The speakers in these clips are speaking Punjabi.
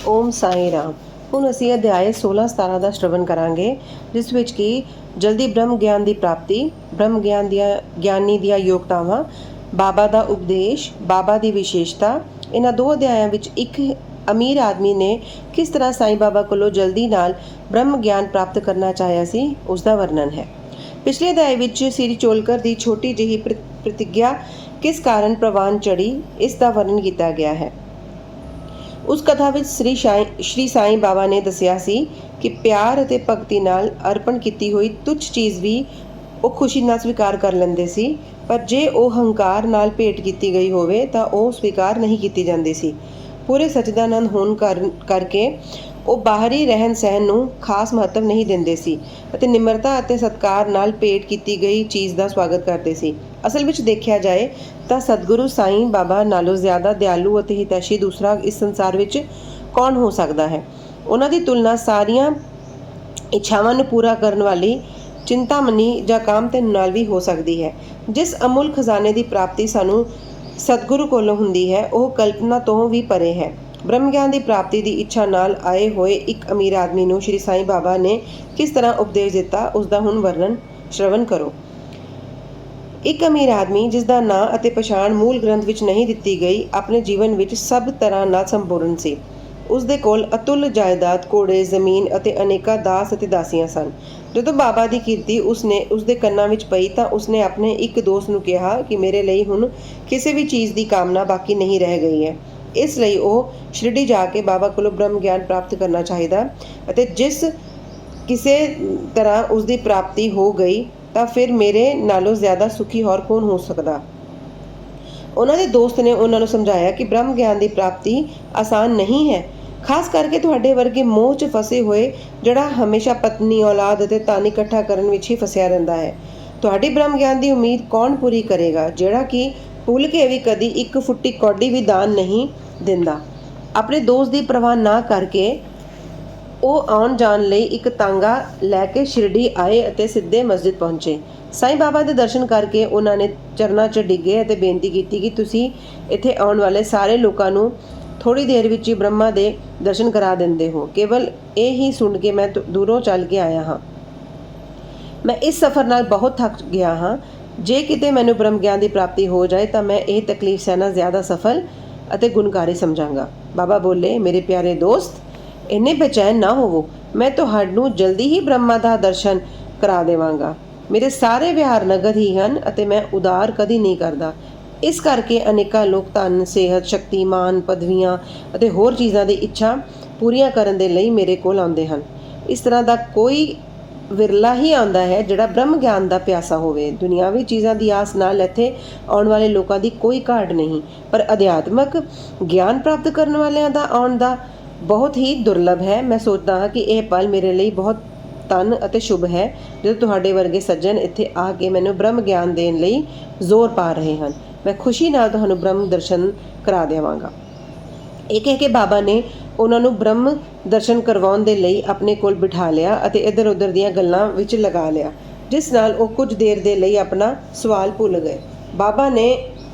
ਓਮ ਸਾਈ ਰਾਮ। ਹੁਣ ਅਸੀਂ ਅਧਿਆਏ 16-17 ਦਾ ਸ਼੍ਰਵਣ ਕਰਾਂਗੇ, ਜਿਸ ਵਿੱਚ ਕਿ ਜਲਦੀ ਬ੍ਰਹਮ ਗਿਆਨ ਦੀ ਪ੍ਰਾਪਤੀ, ਬ੍ਰਹਮ ਗਿਆਨੀ ਦੀਆਂ ਯੋਗਤਾਵਾਂ, ਬਾਬਾ ਦਾ ਉਪਦੇਸ਼, ਬਾਬਾ ਦੀ ਵਿਸ਼ੇਸ਼ਤਾ। ਇਹਨਾਂ ਦੋ ਅਧਿਆਇਆਂ ਵਿੱਚ ਇੱਕ ਅਮੀਰ ਆਦਮੀ ਨੇ ਕਿਸ ਤਰ੍ਹਾਂ ਸਾਈਂ ਬਾਬਾ ਕੋਲੋਂ ਜਲਦੀ ਨਾਲ ਬ੍ਰਹਮ ਗਿਆਨ ਪ੍ਰਾਪਤ ਕਰਨਾ ਚਾਹਿਆ ਸੀ, ਉਸ ਦਾ ਵਰਣਨ ਹੈ। ਪਿਛਲੇ ਅਧਿਆਇ ਵਿੱਚ ਸ੍ਰੀ ਚੋਲਕਰ ਦੀ ਛੋਟੀ ਜਿਹੀ ਪ੍ਰਤਿਗਿਆ ਕਿਸ ਕਾਰਨ ਪ੍ਰਵਾਨ ਚੜ੍ਹੀ, ਇਸ ਦਾ ਵਰਣਨ ਕੀਤਾ ਗਿਆ ਹੈ। ਉਸ ਕਥਾ ਵਿੱਚ ਸ਼੍ਰੀ ਸਾਈਂ ਬਾਬਾ ਨੇ ਦੱਸਿਆ ਸੀ ਕਿ ਪਿਆਰ ਅਤੇ ਭਗਤੀ ਨਾਲ ਅਰਪਣ ਕੀਤੀ ਹੋਈ ਤੁੱਛ ਚੀਜ਼ ਵੀ ਉਹ ਖੁਸ਼ੀ ਨਾਲ ਸਵੀਕਾਰ ਕਰ ਲੈਂਦੇ ਸੀ, ਪਰ ਜੇ ਉਹ ਹੰਕਾਰ ਨਾਲ ਭੇਟ ਕੀਤੀ ਗਈ ਹੋਵੇ ਤਾਂ ਉਹ ਸਵੀਕਾਰ ਨਹੀਂ ਕੀਤੀ ਜਾਂਦੀ ਸੀ। ਪੂਰੇ ਸਚਿਦਾਨੰਦ ਹੋਣ ਕਰਕੇ ਉਹ ਬਾਹਰੀ ਰਹਿਣ ਸਹਿਣ ਨੂੰ ਖਾਸ ਮਹੱਤਵ ਨਹੀਂ ਦਿੰਦੇ ਸੀ ਅਤੇ ਨਿਮਰਤਾ ਅਤੇ ਸਤਿਕਾਰ ਨਾਲ ਭੇਟ ਕੀਤੀ ਗਈ ਚੀਜ਼ ਦਾ ਸਵਾਗਤ ਕਰਦੇ ਸੀ। ਅਸਲ ਵਿੱਚ ਦੇਖਿਆ ਜਾਏ ਤਾਂ ਸਤਿਗੁਰੂ ਸਾਈਂ ਬਾਬਾ ਨਾਲੋਂ ਜ਼ਿਆਦਾ ਦਿਆਲੂ ਅਤੇ ਹਿਤੈਸ਼ੀ ਦੂਸਰਾ ਇਸ ਸੰਸਾਰ ਵਿੱਚ ਕੌਣ ਹੋ ਸਕਦਾ ਹੈ। ਉਹਨਾਂ ਦੀ ਤੁਲਨਾ ਸਾਰੀਆਂ ਇੱਛਾਵਾਂ ਨੂੰ ਪੂਰਾ ਕਰਨ ਵਾਲੀ ਚਿੰਤਾਮਣੀ ਜਾਂ ਕਾਮਧੇਨੂ ਨਾਲ ਵੀ ਹੋ ਸਕਦੀ ਹੈ। ਜਿਸ ਅਮੁੱਲ ਖਜ਼ਾਨੇ ਦੀ ਪ੍ਰਾਪਤੀ ਸਾਨੂੰ ਸਤਿਗੁਰੂ ਕੋਲੋਂ ਹੁੰਦੀ ਹੈ, ਉਹ ਕਲਪਨਾ ਤੋਂ ਵੀ ਪਰੇ ਹੈ। ਬ੍ਰਹਮ ਗਿਆਨ ਦੀ ਪ੍ਰਾਪਤੀ ਦੀ ਇੱਛਾ ਨਾਲ ਆਏ ਹੋਏ ਇੱਕ ਅਮੀਰ ਆਦਮੀ ਨੂੰ ਸ਼੍ਰੀ ਸਾਈਂ ਬਾਬਾ ਨੇ ਕਿਸ ਤਰ੍ਹਾਂ ਉਪਦੇਸ਼ ਦਿੱਤਾ, ਉਸ ਦਾ ਹੁਣ ਵਰਣਨ ਸ਼੍ਰਵਣ ਕਰੋ। ਇੱਕ ਅਮੀਰ ਆਦਮੀ, ਜਿਸ ਦਾ ਨਾਂ ਅਤੇ ਪਛਾਣ ਮੂਲ ਗ੍ਰੰਥ ਵਿੱਚ ਨਹੀਂ ਦਿੱਤੀ ਗਈ, ਆਪਣੇ ਜੀਵਨ ਵਿੱਚ ਸਭ ਤਰ੍ਹਾਂ ਨਾਲ ਸੰਪੂਰਨ ਸੀ। ਉਸ ਦੇ ਕੋਲ ਅਤੁੱਲ ਜਾਇਦਾਦ, ਘੋੜੇ, ਜ਼ਮੀਨ ਅਤੇ ਅਨੇਕਾਂ ਦਾਸ ਅਤੇ ਦਾਸੀਆਂ ਸਨ। ਜਦੋਂ ਬਾਬਾ ਦੀ ਕੀਰਤੀ ਉਸ ਦੇ ਕੰਨਾਂ ਵਿੱਚ ਪਈ ਤਾਂ ਉਸਨੇ ਆਪਣੇ ਇੱਕ ਦੋਸਤ ਨੂੰ ਕਿਹਾ ਕਿ ਮੇਰੇ ਲਈ ਹੁਣ ਕਿਸੇ ਵੀ ਚੀਜ਼ ਦੀ ਕਾਮਨਾ ਬਾਕੀ ਨਹੀਂ ਰਹਿ ਗਈ ਹੈ। ਇਸ ਲਈ ਉਹ ਸ਼ਿਰਡੀ ਜਾ ਕੇ ਬਾਬਾ ਕੋਲੋਂ ਬ੍ਰਹਮ ਗਿਆਨ ਪ੍ਰਾਪਤ ਕਰਨਾ ਚਾਹੀਦਾ ਅਤੇ ਜਿਸ ਕਿਸੇ ਤਰ੍ਹਾਂ ਉਸ ਦੀ ਪ੍ਰਾਪਤੀ ਹੋ ਗਈ ਤਾਂ ਫਿਰ ਮੇਰੇ ਨਾਲੋਂ ਜ਼ਿਆਦਾ ਸੁਖੀ ਹੋਰ ਕੌਣ ਹੋ ਸਕਦਾ। ਉਹਨਾਂ ਦੇ ਦੋਸਤ ਨੇ ਉਹਨਾਂ ਨੂੰ ਸਮਝਾਇਆ ਕਿ ਬ੍ਰਹਮ ਗਿਆਨ ਦੀ ਪ੍ਰਾਪਤੀ ਆਸਾਨ ਨਹੀਂ ਹੈ, ਖਾਸ ਕਰਕੇ ਤੁਹਾਡੇ ਵਰਗੇ ਮੋਹ 'ਚ ਫਸੇ ਹੋਏ, ਜਿਹੜਾ ਹਮੇਸ਼ਾ ਪਤਨੀ, ਔਲਾਦ ਅਤੇ ਧਨ ਇਕੱਠਾ ਕਰਨ ਵਿੱਚ ਹੀ ਫਸਿਆ ਰਹਿੰਦਾ ਹੈ। ਤੁਹਾਡੀ ਬ੍ਰਹਮ ਗਿਆਨ ਦੀ ਉਮੀਦ ਕੌਣ ਪੂਰੀ ਕਰੇਗਾ, ਜਿਹੜਾ ਕਿ ਭੁੱਲ ਕੇ ਵੀ ਕਦੀ ਇੱਕ ਫੁੱਟੀ ਕੌਡੀ ਵੀ ਦਾਨ ਨਹੀਂ ਦਿੰਦਾ। ਆਪਣੇ ਦੋਸਤ ਦੀ ਪਰਵਾਹ ਨਾ ਕਰਕੇ ਉਹ ਆਉਣ ਜਾਣ ਲਈ ਇੱਕ ਤਾਂਗਾ ਲੈ ਕੇ ਸ਼ਿਰਡੀ ਆਏ ਅਤੇ ਸਿੱਧੇ ਮਸਜਿਦ ਪਹੁੰਚੇ। ਸਾਈਂ ਬਾਬਾ ਦੇ ਦਰਸ਼ਨ ਕਰਕੇ ਉਹਨਾਂ ਨੇ ਚਰਨਾਂ 'ਚ ਡਿੱਗੇ ਅਤੇ ਬੇਨਤੀ ਕੀਤੀ ਕਿ ਤੁਸੀਂ ਇੱਥੇ ਆਉਣ ਵਾਲੇ ਸਾਰੇ ਲੋਕਾਂ ਨੂੰ ਥੋੜ੍ਹੀ ਦੇਰ ਵਿੱਚ ਹੀ ਬ੍ਰਹਮਾ ਦੇ ਦਰਸ਼ਨ ਕਰਾ ਦਿੰਦੇ ਹੋ। ਕੇਵਲ ਇਹ ਹੀ ਸੁਣ ਕੇ ਮੈਂ ਦੂਰੋਂ ਚੱਲ ਕੇ ਆਇਆ ਹਾਂ। ਮੈਂ ਇਸ ਸਫ਼ਰ ਨਾਲ ਬਹੁਤ ਥੱਕ ਗਿਆ ਹਾਂ। ਜੇ ਕਿਤੇ ਮੈਨੂੰ ਬ੍ਰਹਮ ਗਿਆਨ ਦੀ ਪ੍ਰਾਪਤੀ ਹੋ ਜਾਏ ਤਾਂ ਮੈਂ ਇਹ ਤਕਲੀਫ ਸਹਿਣਾ ਜ਼ਿਆਦਾ ਸਫਲ ਅਤੇ ਗੁਣਕਾਰੀ ਸਮਝਾਂਗਾ। ਬਾਬਾ ਬੋਲੇ, ਮੇਰੇ ਪਿਆਰੇ ਦੋਸਤ, ਇੰਨੇ ਬੇਚੈਨ ਨਾ ਹੋਵੋ। ਮੈਂ ਤੁਹਾਨੂੰ ਜਲਦੀ ਹੀ ਬ੍ਰਹਮਾ ਦਾ ਦਰਸ਼ਨ ਕਰਾ ਦੇਵਾਂਗਾ। ਮੇਰੇ ਸਾਰੇ ਵਿਹਾਰ ਨਗਦ ਹੀ ਹਨ ਅਤੇ ਮੈਂ ਉਧਾਰ ਕਦੀ ਨਹੀਂ ਕਰਦਾ। ਇਸ ਕਰਕੇ ਅਨੇਕਾਂ ਲੋਕ ਧਨ, ਸਿਹਤ, ਸ਼ਕਤੀ, ਮਾਨ, ਪਦਵੀਆਂ ਅਤੇ ਹੋਰ ਚੀਜ਼ਾਂ ਦੀ ਇੱਛਾ ਪੂਰੀਆਂ ਕਰਨ ਦੇ ਲਈ ਮੇਰੇ ਕੋਲ ਆਉਂਦੇ ਹਨ। ਇਸ ਤਰ੍ਹਾਂ ਦਾ ਕੋਈ ਵਿਰਲਾ ਹੀ ਆਉਂਦਾ ਹੈ ਜਿਹੜਾ ਬ੍ਰਹਮ ਗਿਆਨ ਦਾ ਪਿਆਸਾ ਹੋਵੇ। ਦੁਨਿਆਵੀ ਚੀਜ਼ਾਂ ਦੀ ਆਸ ਨਾਲ ਇੱਥੇ ਆਉਣ ਵਾਲੇ ਲੋਕਾਂ ਦੀ ਕੋਈ ਘਾਟ ਨਹੀਂ, ਪਰ ਅਧਿਆਤਮਕ ਗਿਆਨ ਪ੍ਰਾਪਤ ਕਰਨ ਵਾਲਿਆਂ ਦਾ ਆਉਣ ਦਾ ਬਹੁਤ ਹੀ ਦੁਰਲਭ ਹੈ। ਮੈਂ ਸੋਚਦਾ ਹਾਂ ਕਿ ਇਹ ਪਲ ਮੇਰੇ ਲਈ ਬਹੁਤ ਧਨ ਅਤੇ ਸ਼ੁਭ ਹੈ, ਜਦੋਂ ਤੁਹਾਡੇ ਵਰਗੇ ਸੱਜਣ ਇੱਥੇ ਆ ਕੇ ਮੈਨੂੰ ਬ੍ਰਹਮ ਗਿਆਨ ਦੇਣ ਲਈ ਜ਼ੋਰ ਪਾ ਰਹੇ ਹਨ। ਮੈਂ ਖੁਸ਼ੀ ਨਾਲ ਤੁਹਾਨੂੰ ਬ੍ਰਹਮ ਦਰਸ਼ਨ ਕਰਾ ਦੇਵਾਂਗਾ। ਇਹ ਕਹਿ ਕੇ ਬਾਬਾ ਨੇ ਉਹਨਾਂ ਨੂੰ ਬ੍ਰਹਮ ਦਰਸ਼ਨ ਕਰਵਾਉਣ ਦੇ ਲਈ ਆਪਣੇ ਕੋਲ ਬਿਠਾ ਲਿਆ ਅਤੇ ਇੱਧਰ ਉੱਧਰ ਦੀਆਂ ਗੱਲਾਂ ਵਿੱਚ ਲਗਾ ਲਿਆ, ਜਿਸ ਨਾਲ ਉਹ ਕੁਝ ਦੇਰ ਦੇ ਲਈ ਆਪਣਾ ਸਵਾਲ ਭੁੱਲ ਗਏ। ਬਾਬਾ ਨੇ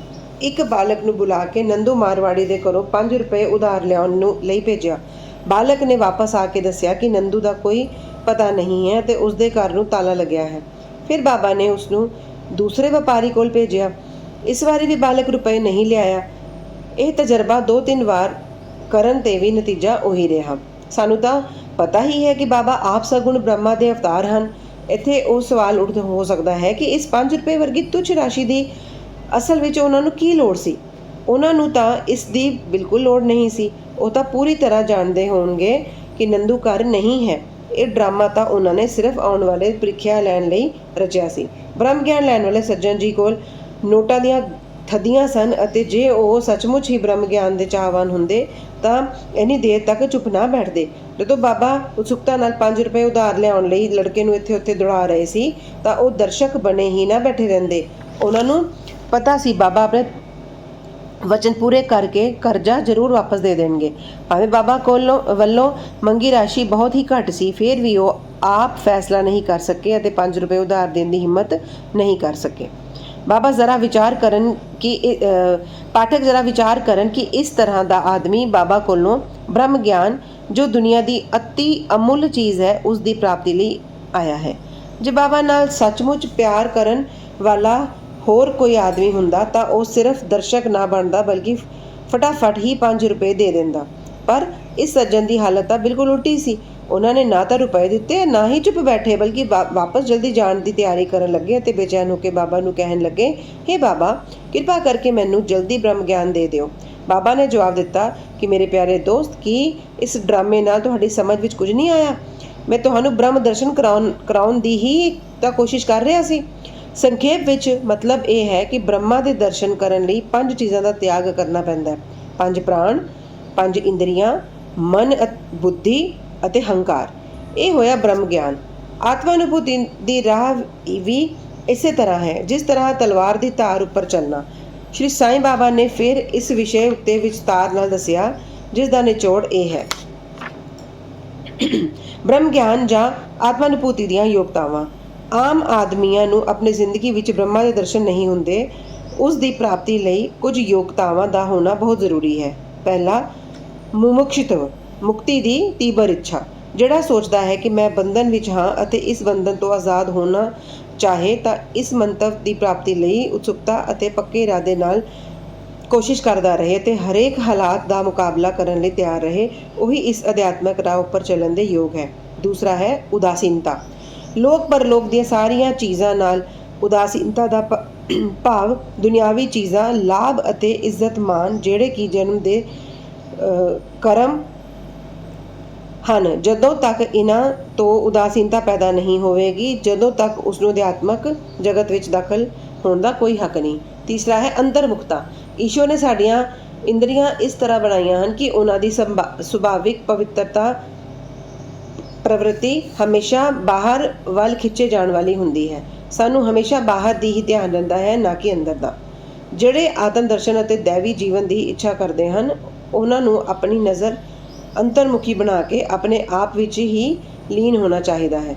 ਇੱਕ ਬਾਲਕ ਨੂੰ ਬੁਲਾ ਕੇ ਨੰਦੂ ਮਾਰਵਾੜੀ ਦੇ ਘਰੋਂ 5 ਰੁਪਏ ਉਧਾਰ ਲਿਆਉਣ ਲਈ ਭੇਜਿਆ। ਬਾਲਕ ਨੇ ਵਾਪਸ ਆ ਕੇ ਦੱਸਿਆ ਕਿ ਨੰਦੂ ਦਾ ਕੋਈ ਪਤਾ ਨਹੀਂ ਹੈ ਅਤੇ ਉਸਦੇ ਘਰ ਨੂੰ ਤਾਲਾ ਲੱਗਿਆ ਹੈ। ਫਿਰ ਬਾਬਾ ਨੇ ਉਸਨੂੰ ਦੂਸਰੇ ਵਪਾਰੀ ਕੋਲ ਭੇਜਿਆ। ਇਸ ਵਾਰੀ ਵੀ ਬਾਲਕ ਰੁਪਏ ਨਹੀਂ ਲਿਆਇਆ। ਇਹ ਤਜਰਬਾ 2-3 ਵਾਰ ਕਰਨ 'ਤੇ ਵੀ ਨਤੀਜਾ ਉਹੀ ਰਿਹਾ। ਸਾਨੂੰ ਤਾਂ ਪਤਾ ਹੀ ਹੈ ਕਿ ਬਾਬਾ ਆਪ ਸਗੁਣ ਬ੍ਰਹਮਾ ਦੇ ਅਵਤਾਰ ਹਨ। ਇੱਥੇ ਉਹ ਸਵਾਲ ਹੋ ਸਕਦਾ ਹੈ ਕਿ ਇਸ 5 ਰੁਪਏ ਵਰਗੀ ਤੁੱਛ ਰਾਸ਼ੀ ਦੀ ਅਸਲ ਵਿੱਚ ਉਹਨਾਂ ਨੂੰ ਕੀ ਲੋੜ ਸੀ। ਉਹਨਾਂ ਨੂੰ ਤਾਂ ਇਸ ਦੀ ਬਿਲਕੁਲ ਲੋੜ ਨਹੀਂ ਸੀ। ਉਹ ਤਾਂ ਪੂਰੀ ਤਰ੍ਹਾਂ ਜਾਣਦੇ ਹੋਣਗੇ ਕਿ ਨੰਦੂ ਘਰ ਨਹੀਂ ਹੈ। ਇਹ ਡਰਾਮਾ ਤਾਂ ਉਹਨਾਂ ਨੇ ਸਿਰਫ ਆਉਣ ਵਾਲੇ ਪ੍ਰੀਖਿਆ ਲੈਣ ਲਈ ਰਚਿਆ ਸੀ। ਬ੍ਰਹਮ ਗਿਆਨ ਲੈਣ ਵਾਲੇ ਸੱਜਣ ਜੀ ਕੋਲ ਨੋਟਾਂ ਦੀਆਂ ਥੱਦੀਆਂ ਸਨ ਅਤੇ ਜੇ ਉਹ ਸੱਚਮੁੱਚ ਹੀ ਬ੍ਰਹਮ ਗਿਆਨ ਦੇ ਚਾਹਵਾਨ ਹੁੰਦੇ ਤਾਂ ਇੰਨੀ ਦੇਰ ਤੱਕ ਚੁੱਪ ਨਾ ਬੈਠਦੇ। ਜਦੋਂ ਬਾਬਾ ਉਤਸੁਕਤਾ ਨਾਲ 5 ਰੁਪਏ ਉਧਾਰ ਲਿਆਉਣ ਲਈ ਲੜਕੇ ਨੂੰ ਇੱਥੇ ਉੱਥੇ ਦੌੜਾ ਰਹੇ ਸੀ ਤਾਂ ਉਹ ਦਰਸ਼ਕ ਬਣੇ ਹੀ ਨਾ ਬੈਠੇ ਰਹਿੰਦੇ। ਉਹਨਾਂ ਨੂੰ ਪਤਾ ਸੀ ਬਾਬਾ ਆਪਣੇ ਵਚਨ ਪੂਰੇ ਕਰਕੇ ਕਰਜ਼ਾ ਜ਼ਰੂਰ ਵਾਪਸ ਦੇ ਦੇਣਗੇ। ਭਾਵੇਂ ਬਾਬਾ ਵੱਲੋਂ ਮੰਗੀ ਰਾਸ਼ੀ ਬਹੁਤ ਹੀ ਘੱਟ ਸੀ, ਫਿਰ ਵੀ ਉਹ ਆਪ ਫੈਸਲਾ ਨਹੀਂ ਕਰ ਸਕੇ ਅਤੇ 5 ਰੁਪਏ ਉਧਾਰ ਦੇਣ ਦੀ ਹਿੰਮਤ ਨਹੀਂ ਕਰ ਸਕੇ। ਬਾਬਾ ਜ਼ਰਾ ਵਿਚਾਰ ਕਰਨ ਕਿ ਪਾਠਕ ਜ਼ਰਾ ਵਿਚਾਰ ਕਰਨ ਕਿ ਇਸ ਤਰ੍ਹਾਂ ਦਾ ਆਦਮੀ ਬਾਬਾ ਕੋਲੋਂ ਬ੍ਰਹਮ ਗਿਆਨ, ਜੋ ਦੁਨੀਆ ਦੀ ਅਤੀ ਅਮੁੱਲ ਚੀਜ਼ ਹੈ, ਉਸ ਦੀ ਪ੍ਰਾਪਤੀ ਲਈ ਆਇਆ ਹੈ। ਜੇ ਬਾਬਾ ਨਾਲ ਸੱਚਮੁੱਚ ਪਿਆਰ ਕਰਨ ਵਾਲਾ ਹੋਰ ਕੋਈ ਆਦਮੀ ਹੁੰਦਾ ਤਾਂ ਉਹ ਸਿਰਫ ਦਰਸ਼ਕ ਨਾ ਬਣਦਾ, ਬਲਕਿ ਫਟਾਫਟ ਹੀ 5 ਰੁਪਏ ਦੇ ਦਿੰਦਾ। ਪਰ ਇਸ ਸੱਜਣ ਦੀ ਹਾਲਤ ਤਾਂ ਬਿਲਕੁਲ ਉਲਟੀ ਸੀ। ਉਹਨਾਂ ਨੇ ਨਾ ਤਾਂ ਰੁਪਏ ਦਿੱਤੇ, ਨਾ ਹੀ ਚੁੱਪ ਬੈਠੇ, ਬਲਕਿ ਵਾਪਸ ਜਲਦੀ ਜਾਣ ਦੀ ਤਿਆਰੀ ਕਰਨ ਲੱਗੇ ਅਤੇ ਬੇਚੈਨ ਹੋ ਕੇ ਬਾਬਾ ਨੂੰ ਕਹਿਣ ਲੱਗੇ, ਹੇ ਬਾਬਾ, ਕਿਰਪਾ ਕਰਕੇ ਮੈਨੂੰ ਜਲਦੀ ਬ੍ਰਹਮ ਗਿਆਨ ਦੇ ਦਿਓ। ਬਾਬਾ ਨੇ ਜਵਾਬ ਦਿੱਤਾ ਕਿ ਮੇਰੇ ਪਿਆਰੇ ਦੋਸਤ, ਕੀ ਇਸ ਡਰਾਮੇ ਨਾਲ ਤੁਹਾਡੀ ਸਮਝ ਵਿੱਚ ਕੁਝ ਨਹੀਂ ਆਇਆ? ਮੈਂ ਤੁਹਾਨੂੰ ਬ੍ਰਹਮ ਦਰਸ਼ਨ ਕਰਾਉਣ ਦੀ ਹੀ ਤਾਂ ਕੋਸ਼ਿਸ਼ ਕਰ ਰਿਹਾ ਸੀ। ਸੰਖੇਪ ਵਿੱਚ ਮਤਲਬ ਇਹ ਹੈ ਕਿ ਬ੍ਰਹਮਾ ਦੇ ਦਰਸ਼ਨ ਕਰਨ ਲਈ 5 ਚੀਜ਼ਾਂ ਦਾ ਤਿਆਗ ਕਰਨਾ ਪੈਂਦਾ ਹੈ। 5 ਪ੍ਰਾਣ, 5 ਇੰਦਰੀਆਂ, ਮਨ, ਬੁੱਧੀ ਅਤੇ ਹੰਕਾਰ। ਇਹ ਹੋਇਆ ਬ੍ਰਹਮ ਗਿਆਨ। ਆਤਮਾ ਅਨੁਭੂਤੀ ਦੀ ਰਾਹ ਵੀ ਇਸੇ ਤਰ੍ਹਾਂ ਹੈ, ਜਿਸ ਤਰ੍ਹਾਂ ਤਲਵਾਰ ਦੀ ਧਾਰ ਉੱਪਰ ਚੱਲਣਾ। ਸ਼੍ਰੀ ਸਾਈਂ ਬਾਬਾ ਨੇ ਫਿਰ ਇਸ ਵਿਸ਼ੇ ਉੱਤੇ ਵਿਸਤਾਰ ਨਾਲ ਦੱਸਿਆ, ਜਿਸ ਦਾ ਨਿਚੋੜ ਇਹ ਹੈ। ਬ੍ਰਹਮ ਗਿਆਨ ਜਾਂ ਆਤਮਾ ਅਨੁਭੂਤੀ ਦੀਆਂ ਯੋਗਤਾਵਾਂ। ਆਮ ਆਦਮੀਆਂ ਨੂੰ ਆਪਣੀ ਜ਼ਿੰਦਗੀ ਵਿੱਚ ਬ੍ਰਹਮਾ ਦੇ ਦਰਸ਼ਨ ਨਹੀਂ ਹੁੰਦੇ। ਉਸ ਦੀ ਪ੍ਰਾਪਤੀ ਲਈ ਕੁਝ ਯੋਗਤਾਵਾਂ ਦਾ ਹੋਣਾ ਬਹੁਤ ਜ਼ਰੂਰੀ ਹੈ। ਪਹਿਲਾ, ਮੁਮੁਕਸ਼ੁਤਵ, ਮੁਕਤੀ ਦੀ ਤੀਬਰ ਇੱਛਾ। ਜਿਹੜਾ ਸੋਚਦਾ ਹੈ ਕਿ ਮੈਂ ਬੰਧਨ ਵਿੱਚ ਹਾਂ ਅਤੇ ਇਸ ਬੰਧਨ ਤੋਂ ਆਜ਼ਾਦ ਹੋਣਾ ਚਾਹੇ ਤਾਂ ਇਸ ਮੰਤਵ ਦੀ ਪ੍ਰਾਪਤੀ ਲਈ ਉਤਸੁਕਤਾ ਅਤੇ ਪੱਕੇ ਇਰਾਦੇ ਨਾਲ ਕੋਸ਼ਿਸ਼ ਕਰਦਾ ਰਹੇ ਅਤੇ ਹਰੇਕ ਹਾਲਾਤ ਦਾ ਮੁਕਾਬਲਾ ਕਰਨ ਲਈ ਤਿਆਰ ਰਹੇ, ਉਹੀ ਇਸ ਅਧਿਆਤਮਕ ਰਾਹ ਉੱਪਰ ਚੱਲਣ ਦੇ ਯੋਗ ਹੈ। ਦੂਸਰਾ ਹੈ ਉਦਾਸੀਨਤਾ। ਲੋਕ ਪਰਲੋਕ ਦੀਆਂ ਸਾਰੀਆਂ ਚੀਜ਼ਾਂ ਨਾਲ ਉਦਾਸੀਨਤਾ ਦਾ ਭਾਵ ਦੁਨਿਆਵੀ ਚੀਜ਼ਾਂ, ਲਾਭ ਅਤੇ ਇੱਜ਼ਤ ਮਾਨ, ਜਿਹੜੇ ਕਿ ਜਨਮ ਦੇ ਕਰਮ ਹਨ। ਜਦੋਂ ਤੱਕ ਇਹਨਾਂ ਤੋਂ ਉਦਾਸੀਨਤਾ ਪੈਦਾ ਨਹੀਂ ਹੋਵੇਗੀ, ਜਦੋਂ ਤੱਕ ਉਸਨੂੰ ਅਧਿਆਤਮਕ ਜਗਤ ਵਿੱਚ ਦਾਖਲ ਹੋਣ ਦਾ ਕੋਈ ਹੱਕ ਨਹੀਂ। ਤੀਸਰਾ ਹੈ ਅੰਤਰਮੁਖਤਾ। ਈਸ਼ਵਰ ਨੇ ਸਾਡੀਆਂ ਇੰਦਰੀਆਂ ਇਸ ਤਰ੍ਹਾਂ ਬਣਾਈਆਂ ਹਨ ਕਿ ਉਹਨਾਂ ਦੀ ਸੁਭਾਵਿਕ ਪਵਿੱਤਰਤਾ ਪ੍ਰਵਿਰਤੀ ਹਮੇਸ਼ਾ ਬਾਹਰ ਵੱਲ ਖਿੱਚੇ ਜਾਣ ਵਾਲੀ ਹੁੰਦੀ ਹੈ। ਸਾਨੂੰ ਹਮੇਸ਼ਾ ਬਾਹਰ ਦੀ ਹੀ ਧਿਆਨ ਰਹਿੰਦਾ ਹੈ, ਨਾ ਕਿ ਅੰਦਰ ਦਾ। ਜਿਹੜੇ ਆਤਮ ਦਰਸ਼ਨ ਅਤੇ ਦੈਵੀ ਜੀਵਨ ਦੀ ਇੱਛਾ ਕਰਦੇ ਹਨ, ਉਹਨਾਂ ਨੂੰ ਆਪਣੀ ਨਜ਼ਰ ਅੰਤਰਮੁਖੀ ਬਣਾ ਕੇ ਆਪਣੇ ਆਪ ਵਿੱਚ ਹੀ ਲੀਨ ਹੋਣਾ ਚਾਹੀਦਾ ਹੈ।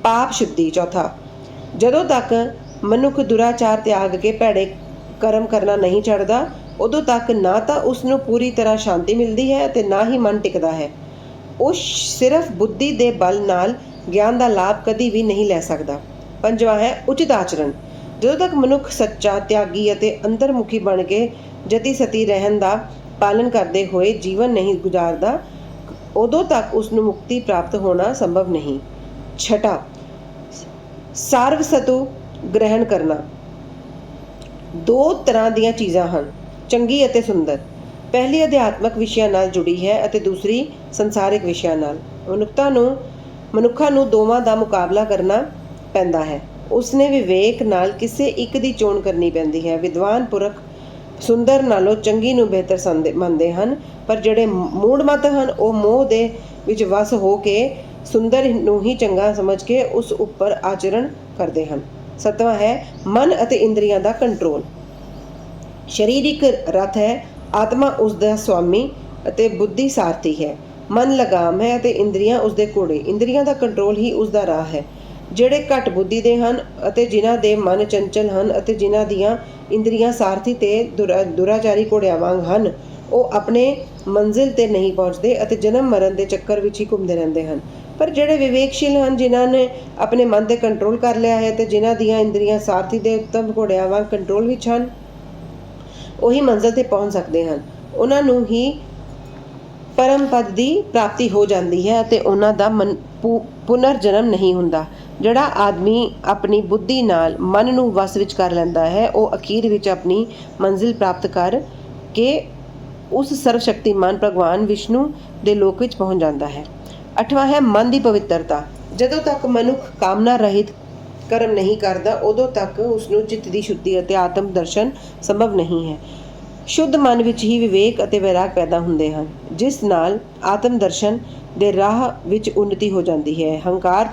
ਪਾਪ ਸ਼ੁੱਧੀ। ਚੌਥਾ, ਜਦੋਂ ਤੱਕ ਮਨੁੱਖ ਦੁਰਾਚਾਰ ਤਿਆਗ ਕੇ ਭੈੜੇ ਕਰਮ ਕਰਨਾ ਨਹੀਂ ਛੱਡਦਾ, ਉਦੋਂ ਤੱਕ ਨਾ ਤਾਂ ਉਸ ਨੂੰ ਪੂਰੀ ਤਰ੍ਹਾਂ ਸ਼ਾਂਤੀ ਮਿਲਦੀ ਹੈ ਅਤੇ ਨਾ ਹੀ ਮਨ ਟਿਕਦਾ ਹੈ। ਉਹ ਸਿਰਫ ਬੁੱਧੀ ਦੇ ਬਲ ਨਾਲ ਗਿਆਨ ਦਾ ਲਾਭ ਕਦੀ ਵੀ ਨਹੀਂ ਲੈ ਸਕਦਾ। ਪੰਜਵਾਂ ਹੈ ਉਚਿਤ ਆਚਰਣ। ਜਦੋਂ ਤੱਕ ਮਨੁੱਖ ਸੱਚਾ, ਤਿਆਗੀ ਅਤੇ ਅੰਤਰਮੁਖੀ ਬਣ ਕੇ ਜਤੀ ਸਤੀ ਰਹਿਣ ਦਾ ਪਾਲਣ ਕਰਦੇ ਹੋਏ ਜੀਵਨ ਨਹੀਂ ਗੁਜ਼ਾਰਦਾ, ਉਦੋਂ ਤੱਕ ਉਸ ਨੂੰ ਮੁਕਤੀ ਪ੍ਰਾਪਤ ਹੋਣਾ ਸੰਭਵ ਨਹੀਂ। ਛਠਾ, ਸਾਰਵਸਤੂ ਗ੍ਰਹਿਣ ਕਰਨਾ। 2 ਤਰ੍ਹਾਂ ਦੀਆਂ ਚੀਜ਼ਾਂ ਹਨ, ਚੰਗੀ ਅਤੇ ਸੁੰਦਰ। ਪਹਿਲੀ ਅਧਿਆਤਮਕ ਵਿਸ਼ਿਆਂ ਨਾਲ ਜੁੜੀ ਹੈ ਅਤੇ ਦੂਸਰੀ ਸੰਸਾਰਿਕ ਵਿਸ਼ਿਆਂ ਨਾਲ। ਮਨੁੱਖਾਂ ਨੂੰ ਦੋਵਾਂ ਦਾ ਮੁਕਾਬਲਾ ਕਰਨਾ ਪੈਂਦਾ ਹੈ। ਉਸਨੇ ਵਿਵੇਕ ਨਾਲ ਕਿਸੇ ਇੱਕ ਦੀ ਚੋਣ ਕਰਨੀ ਪੈਂਦੀ ਹੈ। ਵਿਦਵਾਨ ਪੁਰਖ ਸੁੰਦਰ ਨਾਲੋਂ ਚੰਗੀ ਨੂੰ ਬਿਹਤਰ ਮੰਨਦੇ ਹਨ, ਪਰ ਜਿਹੜੇ ਮੂੜਮੱਤ ਹਨ, ਉਹ ਮੋਹ ਦੇ ਵਿੱਚ ਵਸ ਹੋ ਕੇ ਸੁੰਦਰ ਨੂੰ ਹੀ ਚੰਗਾ ਸਮਝ ਕੇ ਉਸ ਉੱਪਰ ਆਚਰਣ ਕਰਦੇ ਹਨ। ਸੱਤਵਾਂ ਹੈ ਮਨ ਅਤੇ ਇੰਦਰੀਆਂ ਦਾ ਕੰਟਰੋਲ। ਸਰੀਰ ਇੱਕ ਰਥ ਹੈ, ਆਤਮਾ ਉਸ ਦਾ ਸੁਆਮੀ ਅਤੇ ਬੁੱਧੀ ਸਾਰਥੀ ਹੈ। ਮਨ ਲਗਾਮ ਹੈ ਅਤੇ ਇੰਦਰੀਆਂ ਉਸ ਦੇ ਘੋੜੇ। ਇੰਦਰੀਆਂ ਦਾ ਕੰਟਰੋਲ ਹੀ ਉਸ ਦਾ ਰਾਹ ਹੈ। ਜਿਹੜੇ ਘੱਟ ਬੁੱਧੀ ਦੇ ਹਨ ਅਤੇ ਜਿਨ੍ਹਾਂ ਦੇ ਮਨ ਚੰਚਲ ਹਨ ਅਤੇ ਜਿਨ੍ਹਾਂ ਦੀਆਂ ਇੰਦਰੀਆਂ ਸਾਰਥੀ ਤੇ ਦੁਰਾਚਾਰੀ ਘੋੜਿਆਂ ਵਾਂਗ ਹਨ, ਉਹ ਆਪਣੇ ਮੰਜ਼ਿਲ ਤੇ ਨਹੀਂ ਪਹੁੰਚਦੇ ਅਤੇ ਜਨਮ ਮਰਨ ਦੇ ਚੱਕਰ ਵਿੱਚ ਹੀ ਘੁੰਮਦੇ ਰਹਿੰਦੇ ਹਨ। ਪਰ ਜਿਹੜੇ ਵਿਵੇਕਸ਼ੀਲ ਹਨ, ਜਿਨ੍ਹਾਂ ਨੇ ਆਪਣੇ ਮਨ 'ਤੇ ਕੰਟਰੋਲ ਕਰ ਲਿਆ ਹੈ ਅਤੇ ਜਿਨ੍ਹਾਂ ਦੀਆਂ ਇੰਦਰੀਆਂ ਸਾਰਥੀ ਦੇ ਉੱਤਮ ਘੋੜਿਆਂ ਵਾਂਗ ਕੰਟਰੋਲ ਵਿੱਚ ਹਨ, ਉਹੀ ਮੰਜ਼ਿਲ 'ਤੇ ਪਹੁੰਚ ਸਕਦੇ ਹਨ। ਉਹਨਾਂ ਨੂੰ ਹੀ ਪਰਮ ਪਦ ਦੀ ਪ੍ਰਾਪਤੀ ਹੋ ਜਾਂਦੀ ਹੈ ਅਤੇ ਉਹਨਾਂ ਦਾ ਪੁਨਰ ਜਨਮ ਨਹੀਂ ਹੁੰਦਾ। ਜਿਹੜਾ ਆਦਮੀ ਆਪਣੀ ਬੁੱਧੀ ਨਾਲ ਮਨ ਨੂੰ ਵਸ ਵਿੱਚ ਕਰ ਲੈਂਦਾ ਹੈ, ਉਹ ਅਖੀਰ ਵਿੱਚ ਆਪਣੀ ਮੰਜ਼ਿਲ ਪ੍ਰਾਪਤ ਕਰ ਕੇ ਉਸ ਸਰਵਸ਼ਕਤੀਮਾਨ ਭਗਵਾਨ ਵਿਸ਼ਨੂੰ ਦੇ ਲੋਕ ਵਿੱਚ ਪਹੁੰਚ ਜਾਂਦਾ ਹੈ। 8ਵਾਂ ਹੈ ਮਨ ਦੀ ਪਵਿੱਤਰਤਾ। ਜਦੋਂ ਤੱਕ ਮਨੁੱਖ ਕਾਮਨਾ ਰਹਿਤ ਕਰਮ ਨਹੀਂ ਕਰਦਾ, ਉਦੋਂ ਤੱਕ ਉਸਨੂੰ ਚਿੱਤ ਦੀ ਸ਼ੁੱਧੀ ਅਤੇ ਆਤਮ ਦਰਸ਼ਨ ਸੰਭਵ ਨਹੀਂ ਹੈ। ਸ਼ੁੱਧ ਮਨ ਵਿੱਚ ਹੀ ਵਿਵੇਕ ਅਤੇ ਵੈਰਾਗ ਪੈਦਾ ਹੁੰਦੇ ਹਨ, ਜਿਸ ਨਾਲ ਆਤਮ ਦਰਸ਼ਨ ਦੇ ਰਾਹ ਵਿੱਚ ਉੱਨਤੀ ਹੋ ਜਾਂਦੀ ਹੈ। ਹੰਕਾਰ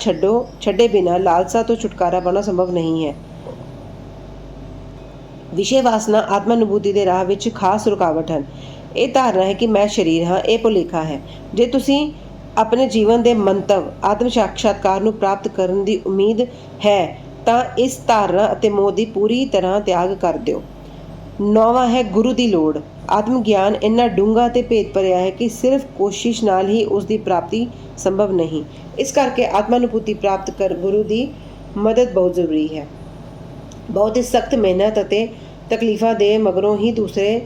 ਛੱਡੇ ਬਿਨਾਂ ਲਾਲਸਾ ਤੋਂ ਛੁਟਕਾਰਾ ਪਾਉਣਾ ਸੰਭਵ ਨਹੀਂ ਹੈ। ਵਿਸ਼ੇ ਵਾਸਨਾ ਆਤਮ ਅਨੁਭੂਤੀ ਦੇ ਰਾਹ ਵਿੱਚ ਖਾਸ ਰੁਕਾਵਟ ਹਨ। ਇਹ ਧਾਰਨਾ ਹੈ ਕਿ ਮੈਂ ਸਰੀਰ ਹਾਂ, ਇਹ ਭੁਲੇਖਾ ਹੈ। ਜੇ ਤੁਸੀਂ ਆਪਣੇ ਜੀਵਨ ਦੇ ਮੰਤਵ ਆਤਮ ਸਾਖਸ਼ਾਤਕਾਰ ਨੂੰ ਪ੍ਰਾਪਤ ਕਰਨ ਦੀ ਉਮੀਦ ਹੈ ਤਾਂ ਇਸ ਧਾਰਨਾ ਅਤੇ ਮੋਹ ਦੀ ਪੂਰੀ ਤਰ੍ਹਾਂ ਤਿਆਗ ਕਰ ਦਿਓ। 9ਵਾਂ ਹੈ ਗੁਰੂ ਦੀ ਲੋੜ। ਆਤਮ ਗਿਆਨ ਇੰਨਾ ਡੂੰਘਾ ਅਤੇ ਭੇਦ ਭਰਿਆ ਹੈ ਕਿ ਸਿਰਫ ਕੋਸ਼ਿਸ਼ ਨਾਲ ਹੀ ਉਸ ਦੀ ਪ੍ਰਾਪਤੀ ਸੰਭਵ ਨਹੀਂ। ਇਸ ਕਰਕੇ ਆਤਮਾਨੁਭੂਤੀ ਪ੍ਰਾਪਤ ਕਰ ਗੁਰੂ ਦੀ ਮਦਦ ਬਹੁਤ ਜ਼ਰੂਰੀ ਹੈ। ਬਹੁਤ ਹੀ ਸਖਤ ਮਿਹਨਤ ਅਤੇ ਤਕਲੀਫਾਂ ਦੇ ਮਗਰੋਂ ਹੀ ਦੂਸਰੇ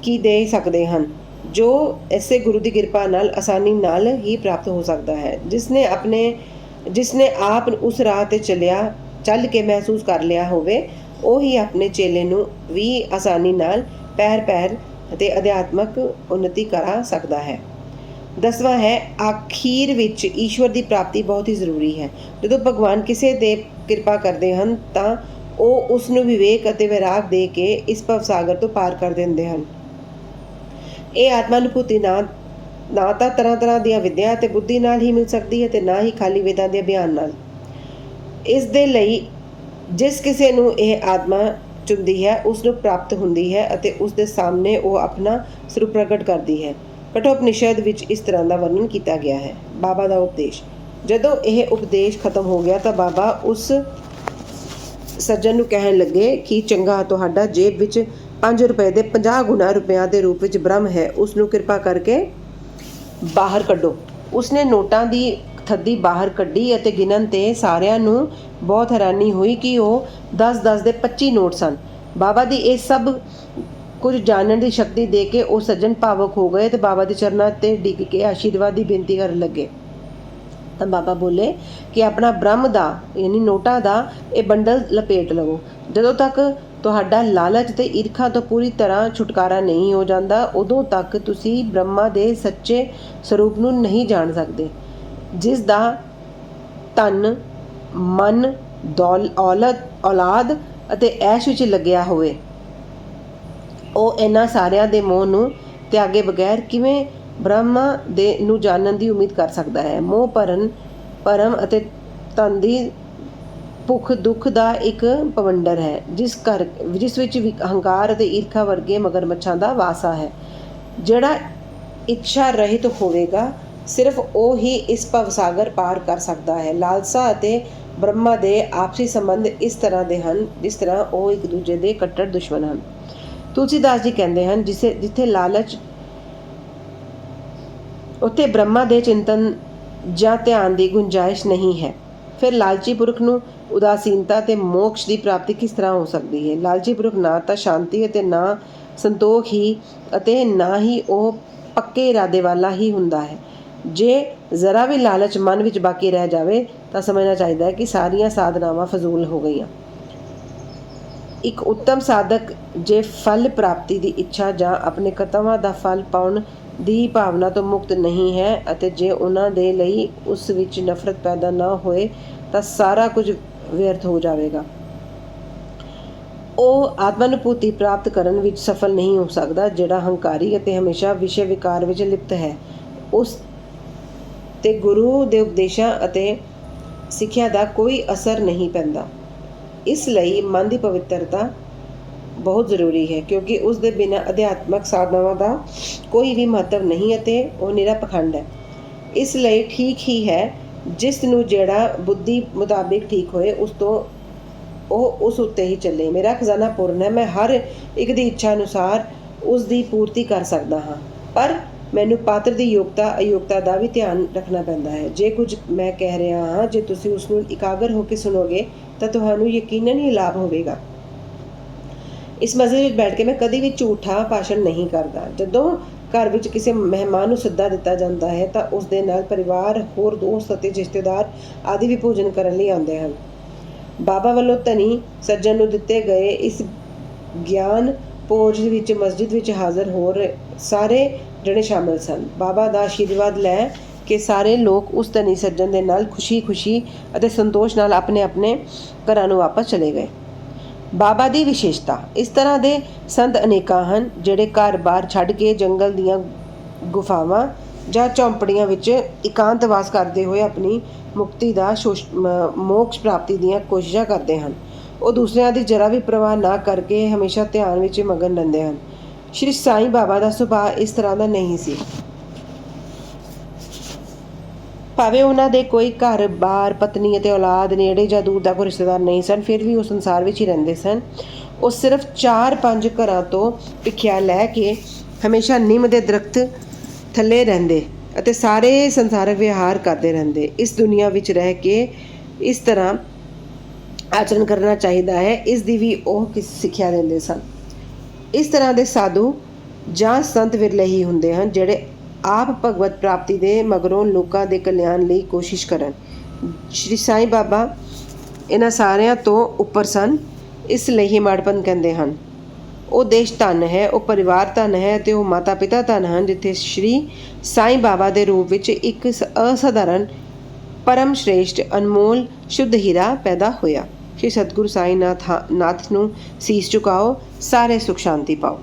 ਕੀ ਦੇ ਸਕਦੇ ਹਨ, ਜੋ ਇਸੇ ਗੁਰੂ ਦੀ ਕਿਰਪਾ ਨਾਲ ਆਸਾਨੀ ਨਾਲ ਹੀ ਪ੍ਰਾਪਤ ਹੋ ਸਕਦਾ ਹੈ। ਜਿਸਨੇ ਆਪ ਉਸ ਰਾਹ 'ਤੇ ਚੱਲ ਕੇ ਮਹਿਸੂਸ ਕਰ ਲਿਆ ਹੋਵੇ, ਉਹ ਹੀ ਆਪਣੇ ਚੇਲੇ ਨੂੰ ਵੀ ਆਸਾਨੀ ਨਾਲ ਪੈਰ ਅਤੇ ਅਧਿਆਤਮਕ ਉੱਨਤੀ ਕਰਾ ਸਕਦਾ ਹੈ। 10ਵਾਂ ਹੈ ਆਖੀਰ ਵਿੱਚ ਈਸ਼ਵਰ ਦੀ ਪ੍ਰਾਪਤੀ ਬਹੁਤ ਹੀ ਜ਼ਰੂਰੀ ਹੈ। ਜਦੋਂ ਭਗਵਾਨ ਕਿਸੇ 'ਤੇ ਕਿਰਪਾ ਕਰਦੇ ਹਨ ਤਾਂ ਉਹ ਉਸ ਨੂੰ ਵਿਵੇਕ ਅਤੇ ਵੈਰਾਗ ਦੇ ਕੇ ਇਸ ਭਵਸਾਗਰ ਤੋਂ ਪਾਰ ਕਰ ਦਿੰਦੇ ਹਨ। ਇਹ ਆਤਮਾਨੁਭੂਤੀ ਨਾ ਤਾਂ ਤਰ੍ਹਾਂ ਦੀਆਂ ਵਿਦਿਆ ਅਤੇ ਬੁੱਧੀ ਨਾਲ ਹੀ ਮਿਲ ਸਕਦੀ ਹੈ ਅਤੇ ਨਾ ਹੀ ਖਾਲੀ ਵੇਦਾਂ ਦੇ ਅਭਿਆਨ ਨਾਲ। ਇਸ ਦੇ ਲਈ ਜਿਸ ਕਿਸੇ ਨੂੰ ਇਹ ਆਤਮਾ ਚੁੰਦੀ ਹੈ ਉਸ ਨੂੰ ਪ੍ਰਾਪਤ ਹੁੰਦੀ ਹੈ ਅਤੇ ਉਸ ਦੇ ਸਾਹਮਣੇ ਉਹ ਆਪਣਾ ਸਰੂਪ ਪ੍ਰਗਟ ਕਰਦੀ ਹੈ। ਕਠੋਪਨਿਸ਼ਦ ਵਿੱਚ ਇਸ ਤਰ੍ਹਾਂ ਦਾ ਵਰਣਨ ਕੀਤਾ ਗਿਆ ਹੈ। ਬਾਬਾ ਦਾ ਉਪਦੇਸ਼। ਜਦੋਂ ਇਹ ਉਪਦੇਸ਼ ਖਤਮ ਹੋ ਗਿਆ ਤਾਂ ਬਾਬਾ ਉਸ ਸੱਜਣ ਨੂੰ ਕਹਿਣ ਲੱਗੇ ਕਿ ਚੰਗਾ, ਤੁਹਾਡਾ ਜੇਬ ਵਿੱਚ 5 ਰੁਪਏ ਦੇ 50 ਗੁਣਾ ਰੁਪਇਆਂ ਦੇ ਰੂਪ ਵਿੱਚ ਬ੍ਰਹਮ ਹੈ, ਉਸ ਨੂੰ ਕਿਰਪਾ ਕਰਕੇ ਬਾਹਰ ਕੱਢੋ। ਉਸਨੇ ਨੋਟਾਂ ਦੀ ਥੱਦੀ ਬਾਹਰ ਕੱਢੀ ਅਤੇ ਗਿਣਨ 'ਤੇ ਸਾਰਿਆਂ ਨੂੰ ਬਹੁਤ ਹੈਰਾਨੀ ਹੋਈ ਕਿ ਉਹ 10-10 ਦੇ 25 ਨੋਟ ਸਨ। ਬਾਬਾ ਦੀ ਇਹ ਸਭ ਕੁਝ ਜਾਣਨ ਦੀ ਸ਼ਕਤੀ ਦੇ ਕੇ ਉਹ ਸੱਜਣ ਭਾਵੁਕ ਹੋ ਗਏ ਅਤੇ ਬਾਬਾ ਦੇ ਚਰਨਾਂ 'ਤੇ ਡਿੱਗ ਕੇ ਆਸ਼ੀਰਵਾਦ ਦੀ ਬੇਨਤੀ ਕਰਨ ਲੱਗੇ। ਤਾਂ ਬਾਬਾ ਬੋਲੇ ਕਿ ਆਪਣਾ ਬ੍ਰਹਮ ਦਾ ਯਾਨੀ ਨੋਟਾਂ ਦਾ ਇਹ ਬੰਡਲ ਲਪੇਟ ਲਵੋ। ਜਦੋਂ ਤੱਕ ਤੁਹਾਡਾ ਲਾਲਚ ਅਤੇ ਈਰਖਾ ਤੋਂ ਪੂਰੀ ਤਰ੍ਹਾਂ ਛੁਟਕਾਰਾ ਨਹੀਂ ਹੋ ਜਾਂਦਾ, ਉਦੋਂ ਤੱਕ ਤੁਸੀਂ ਬ੍ਰਹਮਾ ਦੇ ਸੱਚੇ ਸਰੂਪ ਨੂੰ ਨਹੀਂ ਜਾਣ ਸਕਦੇ, ਜਿਸ ਦਾ ਧਨ, ਮਨ, ਔਲਾਦ ਅਤੇ ਐਸ਼ ਵਿੱਚ ਲੱਗਿਆ ਹੋਵੇ। ਉਹ ਇਹਨਾਂ ਸਾਰਿਆਂ ਦੇ ਮੋਹ ਨੂੰ ਤਿਆਗੇ ਬਗੈਰ ਕਿਵੇਂ ਬ੍ਰਹਮਾ ਨੂੰ ਜਾਣਨ ਦੀ ਉਮੀਦ ਕਰ ਸਕਦਾ ਹੈ। ਮੋਹ ਭਰਮ ਅਤੇ ਧਨ ਦੀ ਭੁੱਖ ਦੁੱਖ ਦਾ ਇੱਕ ਭਵੰਡਰ ਹੈ, ਜਿਸ ਵਿੱਚ ਹੰਕਾਰ ਅਤੇ ਈਰਖਾ ਵਰਗੇ ਮਗਰਮੱਛਾਂ ਦਾ ਵਾਸਾ ਹੈ। ਜਿਹੜਾ ਇੱਛਾ ਰਹਿਤ ਹੋਵੇਗਾ, ਸਿਰਫ ਉਹ ਹੀ ਇਸ ਭਵਸਾਗਰ ਪਾਰ ਕਰ ਸਕਦਾ ਹੈ। ਲਾਲਸਾ ਅਤੇ ਬ੍ਰਹਮਾ ਦੇ ਆਪਸੀ ਸੰਬੰਧ ਇਸ ਤਰ੍ਹਾਂ ਦੇ ਹਨ ਜਿਸ ਤਰ੍ਹਾਂ ਉਹ ਇੱਕ ਦੂਜੇ ਦੇ ਕੱਟੜ ਦੁਸ਼ਮਣ ਹਨ। ਤੁਲਸੀਦਾਸ ਜੀ ਕਹਿੰਦੇ ਹਨ, ਜਿੱਥੇ ਲਾਲਚ, ਉੱਥੇ ਬ੍ਰਹਮਾ ਦੇ ਚਿੰਤਨ ਜਾਂ ਧਿਆਨ ਦੀ ਗੁੰਜਾਇਸ਼ ਨਹੀਂ ਹੈ। ਫਿਰ ਲਾਲਚੀ ਪੁਰਖ ਨੂੰ ਉਦਾਸੀਨਤਾ ਅਤੇ ਮੋਕਸ਼ ਦੀ ਪ੍ਰਾਪਤੀ ਕਿਸ ਤਰ੍ਹਾਂ ਹੋ ਸਕਦੀ ਹੈ? ਲਾਲਚੀ ਪੁਰਖ ਨਾ ਤਾਂ ਸ਼ਾਂਤੀ ਅਤੇ ਨਾ ਸੰਤੋਖ ਹੀ ਅਤੇ ਨਾ ਹੀ ਉਹ ਪੱਕੇ ਇਰਾਦੇ ਵਾਲਾ ਹੀ ਹੁੰਦਾ ਹੈ। ਜੇ ਜ਼ਰਾ ਵੀ ਲਾਲਚ ਮਨ ਵਿੱਚ ਬਾਕੀ ਰਹਿ ਜਾਵੇ ਤਾਂ ਸਮਝਣਾ ਚਾਹੀਦਾ ਹੈ ਕਿ ਸਾਰੀਆਂ ਸਾਧਨਾਵਾਂ ਫਜ਼ੂਲ ਹੋ ਗਈਆਂ। ਇੱਕ ਉੱਤਮ ਸਾਧਕ ਜੇ ਫਲ ਪ੍ਰਾਪਤੀ ਦੀ ਇੱਛਾ ਜਾਂ ਆਪਣੇ ਕਰਤੱਵਾਂ ਦਾ ਫਲ ਪਾਉਣ ਦੀ ਭਾਵਨਾ ਤੋਂ ਮੁਕਤ ਨਹੀਂ ਹੈ ਅਤੇ ਜੇ ਉਹਨਾਂ ਦੇ ਲਈ ਉਸ ਵਿੱਚ ਨਫ਼ਰਤ ਪੈਦਾ ਨਾ ਹੋਏ ਤਾਂ ਸਾਰਾ ਕੁਝ ਵਿਅਰਥ ਹੋ ਜਾਵੇਗਾ। ਉਹ ਆਤਮਾਨੁਭੂਤੀ ਪ੍ਰਾਪਤ ਕਰਨ ਵਿੱਚ ਸਫਲ ਨਹੀਂ ਹੋ ਸਕਦਾ। ਜਿਹੜਾ ਹੰਕਾਰੀ ਅਤੇ ਹਮੇਸ਼ਾ ਵਿਸ਼ੇ ਵਿਕਾਰ ਵਿੱਚ ਲਿਪਤ ਹੈ, ਉਸ 'ਤੇ ਗੁਰੂ ਦੇ ਉਪਦੇਸ਼ਾਂ ਅਤੇ ਸਿੱਖਿਆ ਦਾ ਕੋਈ ਅਸਰ ਨਹੀਂ ਪੈਂਦਾ। ਇਸ ਲਈ ਮਨ ਦੀ ਪਵਿੱਤਰਤਾ ਬਹੁਤ ਜ਼ਰੂਰੀ ਹੈ, ਕਿਉਂਕਿ ਉਸ ਦੇ ਬਿਨਾਂ ਅਧਿਆਤਮਕ ਸਾਧਨਾਵਾਂ ਦਾ ਕੋਈ ਵੀ ਮਹੱਤਵ ਨਹੀਂ ਅਤੇ ਉਹ ਨਿਰਾ ਪਖੰਡ ਹੈ। ਇਸ ਲਈ ਠੀਕ ਹੀ ਹੈ, ਜਿਸ ਨੂੰ ਜਿਹੜਾ ਬੁੱਧੀ ਮੁਤਾਬਿਕ ਠੀਕ ਹੋਏ ਉਹ ਉਸ ਉੱਤੇ ਹੀ ਚੱਲੇ। ਮੇਰਾ ਖਜ਼ਾਨਾ ਪੂਰਨ ਹੈ, ਮੈਂ ਹਰ ਇੱਕ ਦੀ ਇੱਛਾ ਅਨੁਸਾਰ ਉਸ ਦੀ ਪੂਰਤੀ ਕਰ ਸਕਦਾ ਹਾਂ, ਪਰ ਮੈਨੂੰ ਪਾਤਰ ਦੀ ਯੋਗਤਾ ਅਯੋਗਤਾ ਦਾ ਵੀ ਧਿਆਨ ਰੱਖਣਾ ਪੈਂਦਾ ਹੈ। ਜੇ ਕੁਝ ਮੈਂ ਕਹਿ ਰਿਹਾ ਹਾਂ, ਜੇ ਤੁਸੀਂ ਉਸ ਨੂੰ ਇਕਾਗਰ ਹੋ ਕੇ ਸੁਣੋਗੇ ਤਾਂ ਤੁਹਾਨੂੰ ਯਕੀਨਨ ਹੀ ਲਾਭ ਹੋਵੇਗਾ। ਇਸ ਮਸਜਿਦ ਵਿੱਚ ਬੈਠ ਕੇ ਮੈਂ ਕਦੀ ਵੀ ਝੂਠਾ ਭਾਸ਼ਣ ਨਹੀਂ ਕਰਦਾ। ਜਦੋਂ ਘਰ ਵਿੱਚ ਕਿਸੇ ਮਹਿਮਾਨ ਨੂੰ ਸੱਦਾ ਦਿੱਤਾ ਜਾਂਦਾ ਹੈ ਤਾਂ ਉਸ ਦੇ ਨਾਲ ਪਰਿਵਾਰ, ਹੋਰ ਦੋਸਤ ਅਤੇ ਰਿਸ਼ਤੇਦਾਰ ਆਦਿ ਵੀ ਭੋਜਨ ਕਰਨ ਲਈ ਆਉਂਦੇ ਹਨ। ਬਾਬਾ ਵੱਲੋਂ ਧਨੀ ਸੱਜਣ ਨੂੰ ਦਿੱਤੇ ਗਏ ਇਸ ਗਿਆਨ ਭੋਜ ਵਿੱਚ ਮਸਜਿਦ ਵਿੱਚ ਹਾਜ਼ਰ ਹੋਰ ਸਾਰੇ ਜਣੇ ਸ਼ਾਮਿਲ ਸਨ। ਬਾਬਾ ਦਾ ਆਸ਼ੀਰਵਾਦ ਲੈ ਕੇ ਸਾਰੇ ਲੋਕ ਉਸ ਧਨੀ ਸੱਜਣ ਦੇ ਨਾਲ ਖੁਸ਼ੀ ਅਤੇ ਸੰਤੋਸ਼ ਨਾਲ ਆਪਣੇ ਆਪਣੇ ਘਰਾਂ ਨੂੰ ਵਾਪਸ ਚਲੇ ਗਏ। ਬਾਬਾ ਦੀ ਵਿਸ਼ੇਸ਼ਤਾ। ਇਸ ਤਰ੍ਹਾਂ ਦੇ ਸੰਤ ਅਨੇਕਾਂ ਹਨ ਜਿਹੜੇ ਘਰ-ਬਾਰ ਛੱਡ ਕੇ ਜੰਗਲ ਦੀਆਂ ਗੁਫਾਵਾਂ ਜਾਂ ਝੌਂਪੜੀਆਂ ਵਿੱਚ ਇਕਾਂਤਵਾਸ ਕਰਦੇ ਹੋਏ ਆਪਣੀ ਮੁਕਤੀ ਦਾ ਮੋਕਸ਼ ਪ੍ਰਾਪਤੀ ਦੀਆਂ ਕੋਸ਼ਿਸ਼ਾਂ ਕਰਦੇ ਹਨ। ਉਹ ਦੂਸਰਿਆਂ ਦੀ ਜਰਾ ਵੀ ਪਰਵਾਹ ਨਾ ਕਰਕੇ ਹਮੇਸ਼ਾ ਧਿਆਨ ਵਿੱਚ ਮਗਨ ਰਹਿੰਦੇ ਹਨ। ਸ਼੍ਰੀ ਸਾਈਂ ਬਾਬਾ ਦਾ ਸੁਭਾਅ ਇਸ ਤਰ੍ਹਾਂ ਦਾ ਨਹੀਂ ਸੀ। ਭਾਵੇਂ ਉਹਨਾਂ ਦੇ ਕੋਈ ਘਰ-ਬਾਰ, ਪਤਨੀ ਅਤੇ ਔਲਾਦ, ਨੇੜੇ ਜਾਂ ਦੂਰ ਦਾ ਕੋਈ ਰਿਸ਼ਤੇਦਾਰ ਨਹੀਂ ਸਨ, ਫਿਰ ਵੀ ਉਹ ਸੰਸਾਰ ਵਿੱਚ ਹੀ ਰਹਿੰਦੇ ਸਨ। ਉਹ ਸਿਰਫ 4-5 ਘਰਾਂ ਤੋਂ ਭਿੱਖਿਆ ਲੈ ਕੇ ਹਮੇਸ਼ਾ ਨਿੰਮ ਦੇ ਦਰਖਤ ਥੱਲੇ ਰਹਿੰਦੇ ਅਤੇ ਸਾਰੇ ਸੰਸਾਰਕ ਵਿਹਾਰ ਕਰਦੇ ਰਹਿੰਦੇ। ਇਸ ਦੁਨੀਆ ਵਿੱਚ ਰਹਿ ਕੇ ਇਸ ਤਰ੍ਹਾਂ ਆਚਰਣ ਕਰਨਾ ਚਾਹੀਦਾ ਹੈ, ਇਸ ਦੀ ਵੀ ਉਹ ਸਿੱਖਿਆ ਦਿੰਦੇ ਸਨ। ਇਸ ਤਰ੍ਹਾਂ ਦੇ ਸਾਧੂ ਜਾਂ ਸੰਤ ਵਿਰਲੇ ਹੀ ਹੁੰਦੇ ਹਨ ਜਿਹੜੇ ਆਪ ਭਗਵਤ ਪ੍ਰਾਪਤੀ ਦੇ ਮਗਰੋਂ ਲੋਕਾਂ ਦੇ ਕਲਿਆਣ ਲਈ ਕੋਸ਼ਿਸ਼ ਕਰਨ। ਸ਼੍ਰੀ ਸਾਈਂ ਬਾਬਾ ਇਹਨਾਂ ਸਾਰਿਆਂ ਤੋਂ ਉੱਪਰ ਸਨ, ਇਸ ਲਈ ਹੀ ਮਾੜਪਨ ਕਹਿੰਦੇ ਹਨ। ਉਹ ਦੇਸ਼ ਧਨ ਹੈ, ਉਹ ਪਰਿਵਾਰ ਧਨ ਹੈ ਅਤੇ ਉਹ ਮਾਤਾ ਪਿਤਾ ਧਨ ਹਨ ਜਿੱਥੇ ਸ਼੍ਰੀ ਸਾਈਂ ਬਾਬਾ ਦੇ ਰੂਪ ਵਿੱਚ ਇੱਕ ਅਸਾਧਾਰਨ ਪਰਮ ਸ਼੍ਰੇਸ਼ਟ ਅਨਮੋਲ ਸ਼ੁੱਧ ਹੀਰਾ ਪੈਦਾ ਹੋਇਆ। ਸ਼੍ਰੀ ਸਤਿਗੁਰੂ ਸਾਈਂ ਨਾਥ ਨੂੰ ਸੀਸ ਝੁਕਾਓ, ਸਾਰੇ ਸੁਖ ਸ਼ਾਂਤੀ ਪਾਓ।